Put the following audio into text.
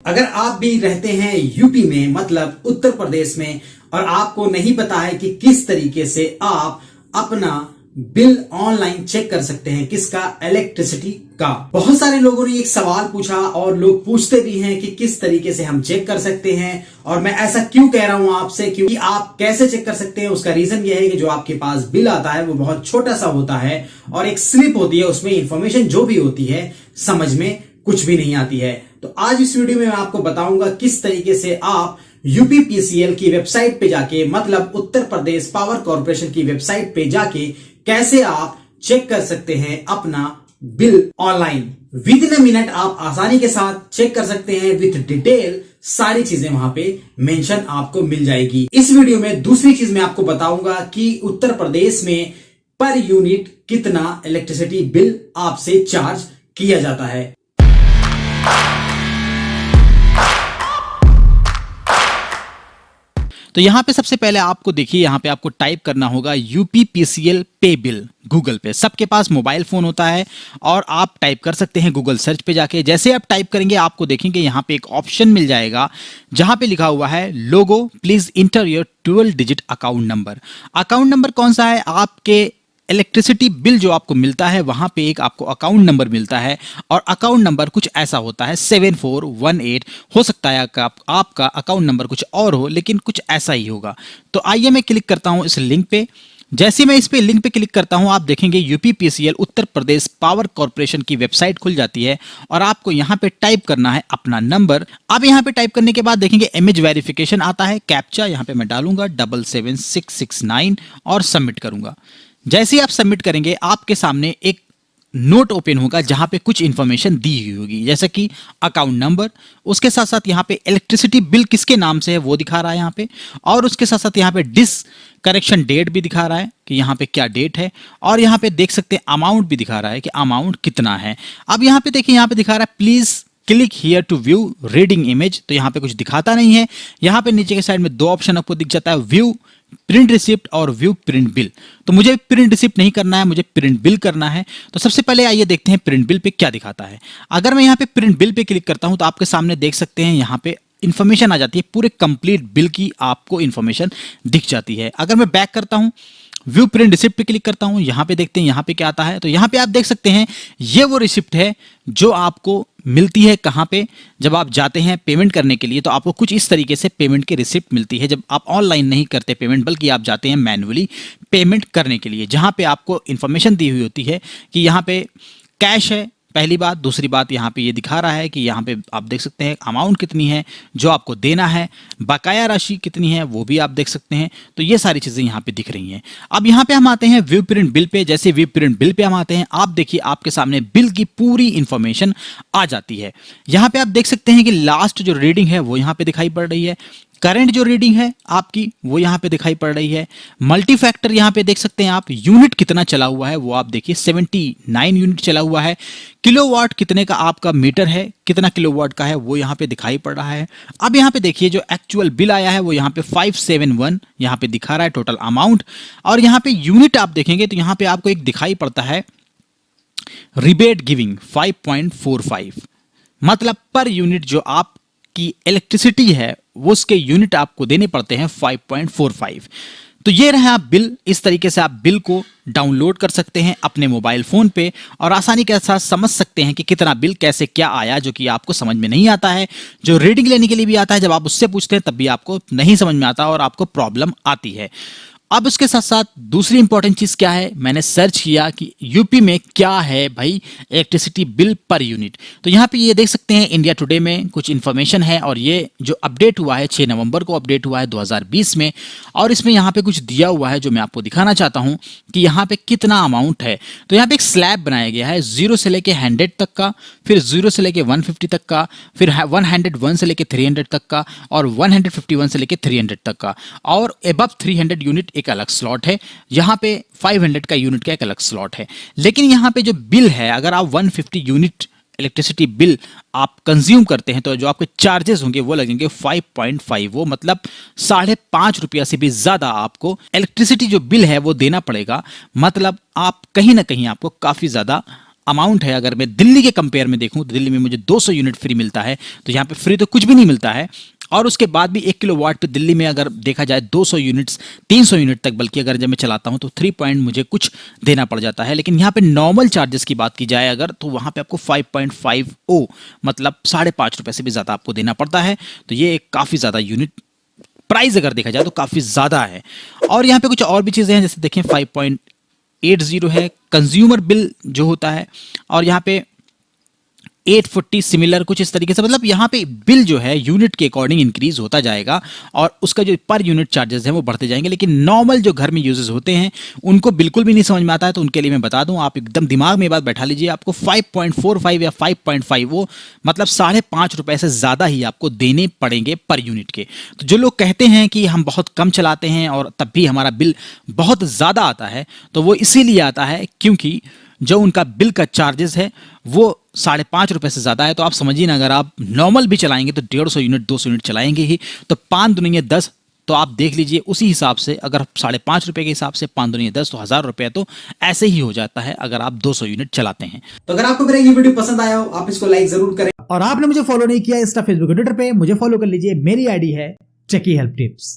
अगर आप भी रहते हैं यूपी में मतलब उत्तर प्रदेश में और आपको नहीं पता है कि किस तरीके से आप अपना बिल ऑनलाइन चेक कर सकते हैं, किसका, इलेक्ट्रिसिटी का। बहुत सारे लोगों ने एक सवाल पूछा और लोग पूछते भी हैं कि किस तरीके से हम चेक कर सकते हैं। और मैं ऐसा क्यों कह रहा हूं आपसे, क्योंकि आप कैसे चेक कर सकते हैं उसका रीजन यह है कि जो आपके पास बिल आता है वो बहुत छोटा सा होता है और एक स्लिप होती है, उसमें इंफॉर्मेशन जो भी होती है समझ में कुछ भी नहीं आती है। तो आज इस वीडियो में मैं आपको बताऊंगा किस तरीके से आप यूपीपीसीएल की वेबसाइट पे जाके, मतलब उत्तर प्रदेश पावर कॉर्पोरेशन की वेबसाइट पे जाके कैसे आप चेक कर सकते हैं अपना bill online. With in a minute आप आसानी के साथ चेक कर सकते हैं विथ डिटेल। सारी चीजें वहां पे मेंशन आपको मिल जाएगी। इस वीडियो में दूसरी चीज मैं आपको बताऊंगा कि उत्तर प्रदेश में पर यूनिट कितना इलेक्ट्रिसिटी बिल आपसे चार्ज किया जाता है। तो यहां पे सबसे पहले आपको देखिए, यहां पे आपको टाइप करना होगा यूपीपीसीएल पे बिल गूगल पे। सबके पास मोबाइल फोन होता है और आप टाइप कर सकते हैं गूगल सर्च पे जाके। जैसे आप टाइप करेंगे आपको देखेंगे यहां पे एक ऑप्शन मिल जाएगा जहां पे लिखा हुआ है लोगो, please enter your 12 digit account number. Account number कौन सा है? आपके इलेक्ट्रिसिटी बिल जो आपको मिलता है वहां पे एक आपको अकाउंट नंबर मिलता है और अकाउंट नंबर कुछ ऐसा होता है 7418। हो सकता है आपका अकाउंट नंबर कुछ और हो, लेकिन कुछ ऐसा ही होगा। तो आइए मैं क्लिक करता हूं इस लिंक पे। जैसे मैं इस पे लिंक पे क्लिक करता हूं आप देखेंगे UPPCL Uttar Pradesh power corporation की वेबसाइट खुल जाती है और आपको यहां पे टाइप करना है अपना नंबर। अब यहां पे टाइप करने के बाद देखेंगे इमेज वेरिफिकेशन आता है, कैप्चा यहां पे मैं डालूंगा 77669 और सबमिट करूंगा। जैसे ही आप सबमिट करेंगे आपके सामने एक नोट ओपन होगा जहां पे कुछ इंफॉर्मेशन दी हुई होगी, जैसे कि अकाउंट नंबर, उसके साथ साथ यहां पे इलेक्ट्रिसिटी बिल किसके नाम से है वो दिखा रहा है यहां पे, और उसके साथ साथ यहां पे डिसकनेक्शन डेट भी दिखा रहा है कि यहां पे क्या डेट है, और यहां पे देख सकते हैं अमाउंट भी दिखा रहा है कि अमाउंट कितना है। अब यहां पे देखिए, यहां पे दिखा रहा है please click here to view reading image. तो यहां पे कुछ दिखाता नहीं है। यहां पे नीचे के साइड में दो ऑप्शन आपको दिख जाता है, व्यू प्रिंट रिसिप्ट और व्यू प्रिंट बिल। तो मुझे प्रिंट रिसिप्ट नहीं करना है, मुझे प्रिंट बिल करना है। तो सबसे पहले आइए देखते हैं प्रिंट बिल पे क्या दिखाता है। अगर मैं यहाँ पे प्रिंट बिल पे क्लिक करता हूं तो आपके सामने देख सकते हैं यहाँ पे इंफॉर्मेशन आ जाती है, पूरे कंप्लीट बिल की आपको इंफॉर्मेशन दिख जाती है। अगर मैं बैक करता हूं, व्यू प्रिंट रिसिप्ट पे क्लिक करता हूं, यहां पे देखते हैं यहां पे क्या आता है। तो यहां पे आप देख सकते हैं ये वो रिसिप्ट है जो आपको मिलती है कहां पे, जब आप जाते हैं पेमेंट करने के लिए तो आपको कुछ इस तरीके से पेमेंट की रिसिप्ट मिलती है। जब आप ऑनलाइन नहीं करते पेमेंट, बल्कि आप जाते हैं मैन्युअली पेमेंट करने के लिए, जहां पे आपको इंफॉर्मेशन दी हुई होती है कि यहां पे कैश है, पहली बात। दूसरी बात, यहाँ पे ये दिखा रहा है कि यहाँ पे आप देख सकते हैं अमाउंट कितनी है जो आपको देना है, बकाया राशि कितनी है वो भी आप देख सकते हैं। तो ये सारी चीजें यहाँ पे दिख रही हैं। अब यहाँ पे हम आते हैं व्यू प्रिंट बिल पे। जैसे व्यू प्रिंट बिल पे हम आते हैं, आप देखिए आपके सामने बिल की पूरी इंफॉर्मेशन आ जाती है। यहाँ पे आप देख सकते हैं कि लास्ट जो रीडिंग है वो यहाँ पे दिखाई पड़ रही है, करंट जो रीडिंग है आपकी वो यहाँ पे दिखाई पड़ रही है, मल्टी फैक्टर यहाँ पे देख सकते हैं आप, यूनिट कितना चला हुआ है वो आप देखिए 79 यूनिट चला हुआ है, किलोवाट कितने का आपका मीटर है, कितना किलोवाट का है वो यहाँ पे दिखाई पड़ रहा है। अब यहाँ पे देखिए जो एक्चुअल बिल आया है वो यहाँ पे 571 यहाँ पे दिखा रहा है टोटल अमाउंट। और यहाँ पे यूनिट आप देखेंगे तो यहाँ पे आपको एक दिखाई पड़ता है रिबेट गिविंग 5.45, मतलब पर यूनिट जो आप की इलेक्ट्रिसिटी है वो उसके यूनिट आपको देने पड़ते हैं 5.45। तो ये रहा बिल। इस तरीके से आप बिल को डाउनलोड कर सकते हैं अपने मोबाइल फोन पे और आसानी के साथ समझ सकते हैं कि कितना बिल कैसे क्या आया, जो कि आपको समझ में नहीं आता है। जो रीडिंग लेने के लिए भी आता है, जब आप उससे पूछते हैं तब भी आपको नहीं समझ में आता और आपको प्रॉब्लम आती है। अब उसके साथ साथ दूसरी इंपॉर्टेंट चीज क्या है, मैंने सर्च किया कि यूपी में क्या है भाई इलेक्ट्रिसिटी बिल पर यूनिट। तो यहाँ पे ये देख सकते हैं इंडिया टुडे में कुछ इन्फॉर्मेशन है और ये जो अपडेट हुआ है 6 नवंबर को अपडेट हुआ है 2020 में, और इसमें यहाँ पे कुछ दिया हुआ है जो मैं आपको दिखाना चाहता हूँ कि यहाँ पे कितना अमाउंट है। तो यहाँ पे एक स्लैब बनाया गया है 0 से लेके 100 तक का, फिर 0 से लेके 150 तक का, फिर 101 से लेके 300 तक का, और 151 से लेके 300 तक का, और एबव 300 यूनिट एक अलग स्लॉट है। यहां पे 500 का यूनिट का एक अलग स्लॉट है। लेकिन यहां पे जो बिल है, अगर आप 150 यूनिट इलेक्ट्रिसिटी बिल आप कंज्यूम करते हैं तो जो आपके चार्जेस होंगे वो लगेंगे 5.5, वो मतलब 5.5 रुपया से भी ज्यादा आपको इलेक्ट्रिसिटी जो बिल है वो देना पड़ेगा। मतलब आप कहीं ना कहीं आपको काफी ज्यादा अमाउंट है, अगर मैं दिल्ली के कंपेयर में देखूं तो दिल्ली में मुझे 200 यूनिट फ्री मिलता है, तो यहाँ पे फ्री तो कुछ भी नहीं मिलता है। और उसके बाद भी 1 किलोवाट पे दिल्ली में अगर देखा जाए 200 यूनिट्स 300 यूनिट तक, बल्कि अगर जब मैं चलाता हूं तो 3 पॉइंट मुझे कुछ देना पड़ जाता है। लेकिन यहाँ पे नॉर्मल चार्जेस की बात की जाए अगर, तो वहाँ पे आपको 5.50 मतलब 5.5 रुपये से भी ज़्यादा आपको देना पड़ता है। तो ये एक काफ़ी ज़्यादा यूनिट प्राइस अगर देखा जाए तो काफ़ी ज़्यादा है। और यहाँ पे कुछ और भी चीज़ें हैं, जैसे देखें 5.80 है कंज्यूमर बिल जो होता है, और यहाँ पे 840 सिमिलर कुछ इस तरीके से, मतलब यहाँ पे बिल जो है यूनिट के अकॉर्डिंग इंक्रीज होता जाएगा और उसका जो पर यूनिट चार्जेस हैं वो बढ़ते जाएंगे। लेकिन नॉर्मल जो घर में यूजेस होते हैं उनको बिल्कुल भी नहीं समझ में आता है, तो उनके लिए मैं बता दूं, आप एकदम दिमाग में ये बात बैठा लीजिए, आपको 5.45 या 5.5 मतलब 5.5 रुपए से ज़्यादा ही आपको देने पड़ेंगे पर यूनिट के। तो जो लोग कहते हैं कि हम बहुत कम चलाते हैं और तब भी हमारा बिल बहुत ज़्यादा आता है, तो वो इसीलिए आता है क्योंकि जो उनका बिल का चार्जेस है वो 5.5 रुपए से ज़्यादा है। तो आप समझिए ना, अगर आप नॉर्मल भी चलाएंगे तो 150 यूनिट 200 यूनिट चलाएंगे ही, तो 5 दूनी 10, तो आप देख लीजिए उसी हिसाब से अगर 5.5 रुपए के हिसाब से 5 दूनी 10 तो 1000 रुपये तो ऐसे ही हो जाता है अगर आप 200 यूनिट चलाते हैं। तो अगर आपको मेरा ये वीडियो पसंद आया हो, आप इसको लाइक जरूर करें। और आपने मुझे फॉलो नहीं किया इंस्टा फेसबुक ट्विटर पे, मुझे फॉलो कर लीजिए। मेरी आईडी है टेकी हेल्प टिप्स।